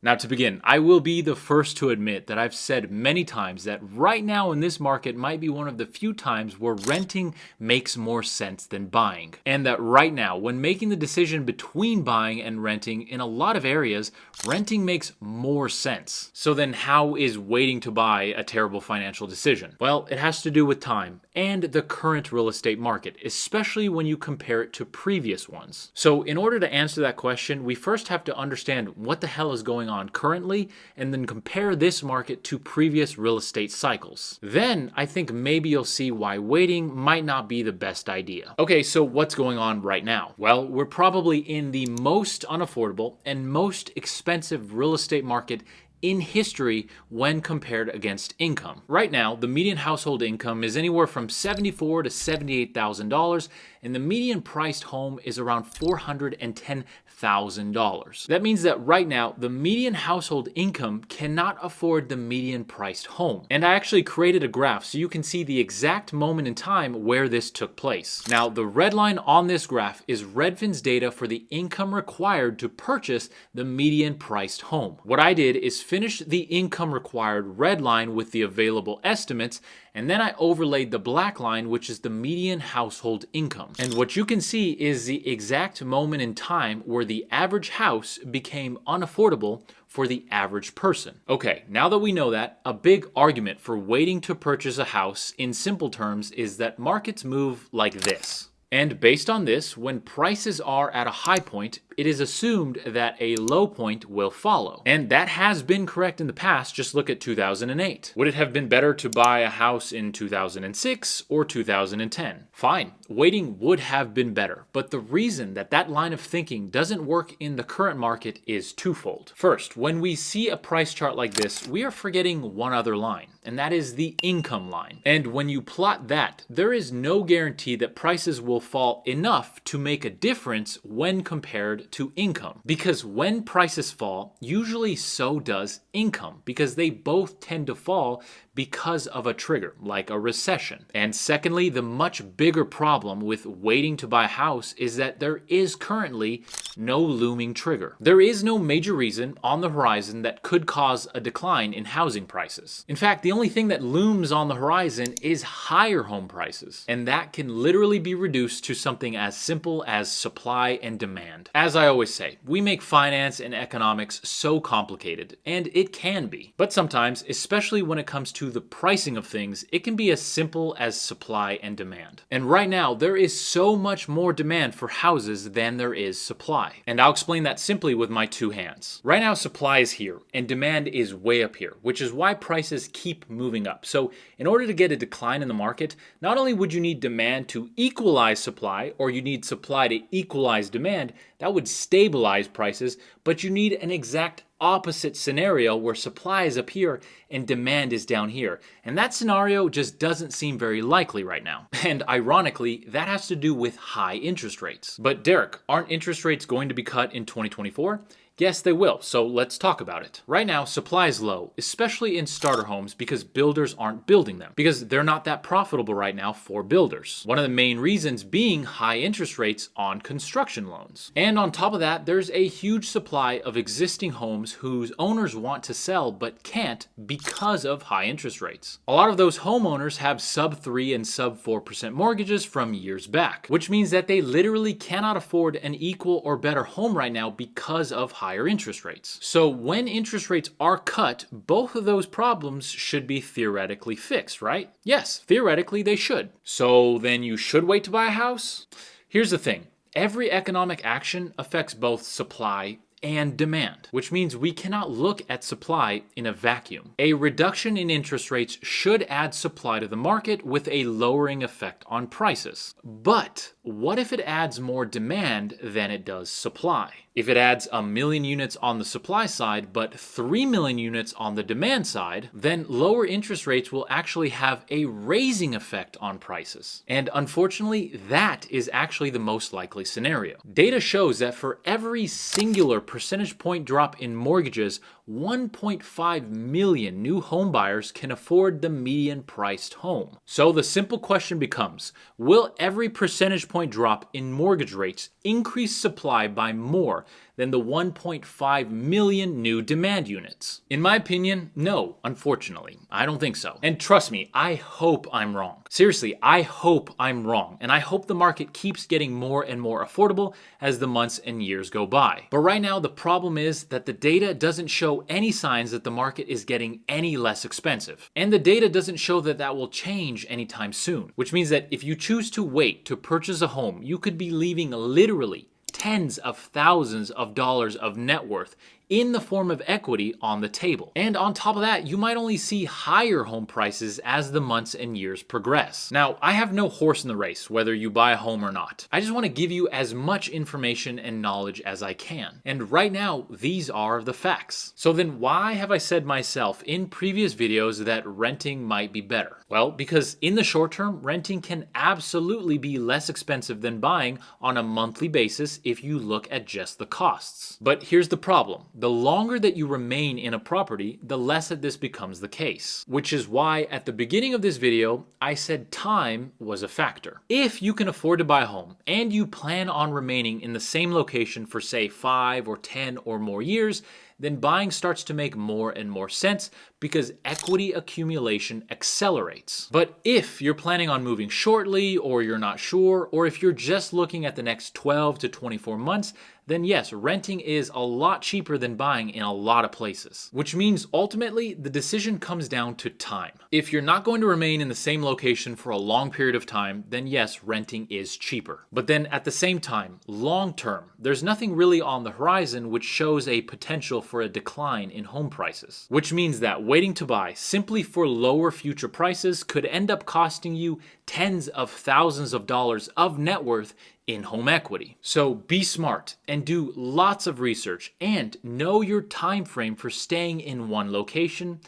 Now, to begin, I will be the first to admit that I've said many times that right now in this market might be one of the few times where renting makes more sense than buying. And that right now, when making the decision between buying and renting in a lot of areas, renting makes more sense. So then how is waiting to buy a terrible financial decision? Well, it has to do with time and the current real estate market, especially when you compare it to previous ones. So in order to answer that question, we first have to understand what the hell is going on currently and then compare this market to previous real estate cycles. Then I think maybe you'll see why waiting might not be the best idea. Okay, so what's going on right now? Well, we're probably in the most unaffordable and most expensive real estate market in history when compared against income. Right now, the median household income is anywhere from $74,000 to $78,000, and the median priced home is around $410,000. That means that right now, the median household income cannot afford the median priced home. And I actually created a graph so you can see the exact moment in time where this took place. Now, the red line on this graph is Redfin's data for the income required to purchase the median priced home. What I did is finish the income required red line with the available estimates, and then I overlaid the black line, which is the median household income. And what you can see is the exact moment in time where the average house became unaffordable for the average person. Okay, now that we know that, a big argument for waiting to purchase a house in simple terms is that markets move like this. And based on this, when prices are at a high point, it is assumed that a low point will follow. And that has been correct in the past. Just look at 2008. Would it have been better to buy a house in 2006 or 2010? Fine, waiting would have been better. But the reason that that line of thinking doesn't work in the current market is twofold. First, when we see a price chart like this, we are forgetting one other line, and that is the income line. And when you plot that, there is no guarantee that prices will fall enough to make a difference when compared to income. Because when prices fall, usually so does income, because they both tend to fall because of a trigger, like a recession. And secondly, the much bigger problem with waiting to buy a house is that there is currently no looming trigger. There is no major reason on the horizon that could cause a decline in housing prices. In fact, the only thing that looms on the horizon is higher home prices, and that can literally be reduced to something as simple as supply and demand. As I always say, we make finance and economics so complicated, and it can be. But sometimes, especially when it comes to the pricing of things, it can be as simple as supply and demand. And right now, there is so much more demand for houses than there is supply. And I'll explain that simply with my two hands. Right now, supply is here, and demand is way up here, which is why prices keep moving up. So in order to get a decline in the market, not only would you need demand to equalize supply, or you need supply to equalize demand, that would stabilize prices, but you need an exact opposite scenario where supply is up here and demand is down here. And that scenario just doesn't seem very likely right now. And ironically, that has to do with high interest rates. But Derek, aren't interest rates going to be cut in 2024? Yes, they will, so let's talk about it. Right now, supply is low, especially in starter homes because builders aren't building them, because they're not that profitable right now for builders. One of the main reasons being high interest rates on construction loans. And on top of that, there's a huge supply of existing homes whose owners want to sell but can't because of high interest rates. A lot of those homeowners have sub 3 and sub 4% mortgages from years back, which means that they literally cannot afford an equal or better home right now because of higher interest rates. So when interest rates are cut, both of those problems should be theoretically fixed, right? Yes, theoretically they should. So then you should wait to buy a house? Here's the thing. Every economic action affects both supply and demand, which means we cannot look at supply in a vacuum. A reduction in interest rates should add supply to the market with a lowering effect on prices. But what if it adds more demand than it does supply? If it adds 1 million units on the supply side, but 3 million units on the demand side, then lower interest rates will actually have a raising effect on prices. And unfortunately, that is actually the most likely scenario. Data shows that for every singular percentage point drop in mortgages, 1.5 million new home buyers can afford the median priced home. So the simple question becomes, will every percentage point drop in mortgage rates increase supply by more than the 1.5 million new demand units? In my opinion, no, unfortunately. I don't think so. And trust me, I hope I'm wrong. Seriously, I hope I'm wrong. And I hope the market keeps getting more and more affordable as the months and years go by. But right now, the problem is that the data doesn't show any signs that the market is getting any less expensive. And the data doesn't show that that will change anytime soon, which means that if you choose to wait to purchase a home, you could be leaving literally tens of thousands of dollars of net worth in the form of equity on the table. And on top of that, you might only see higher home prices as the months and years progress. Now, I have no horse in the race, whether you buy a home or not. I just want to give you as much information and knowledge as I can. And right now, these are the facts. So then why have I said myself in previous videos that renting might be better? Well, because in the short term, renting can absolutely be less expensive than buying on a monthly basis if you look at just the costs. But here's the problem. The longer that you remain in a property, the less that this becomes the case. Which is why at the beginning of this video, I said time was a factor. If you can afford to buy a home and you plan on remaining in the same location for say 5 or 10 or more years, then buying starts to make more and more sense because equity accumulation accelerates. But if you're planning on moving shortly, or you're not sure, or if you're just looking at the next 12 to 24 months, then yes, renting is a lot cheaper than buying in a lot of places. Which means ultimately the decision comes down to time. If you're not going to remain in the same location for a long period of time, then yes, renting is cheaper. But then at the same time, long term, there's nothing really on the horizon which shows a potential for a decline in home prices. Which means that waiting to buy simply for lower future prices could end up costing you tens of thousands of dollars of net worth in home equity. So be smart and do lots of research and know your time frame for staying in one location,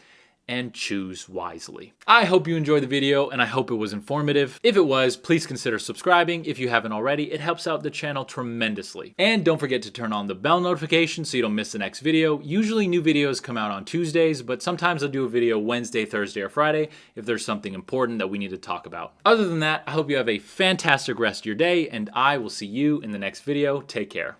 and choose wisely. I hope you enjoyed the video and I hope it was informative. If it was, please consider subscribing if you haven't already. It helps out the channel tremendously. And don't forget to turn on the bell notification so you don't miss the next video. Usually new videos come out on Tuesdays, but sometimes I'll do a video Wednesday, Thursday, or Friday if there's something important that we need to talk about. Other than that, I hope you have a fantastic rest of your day and I will see you in the next video. Take care.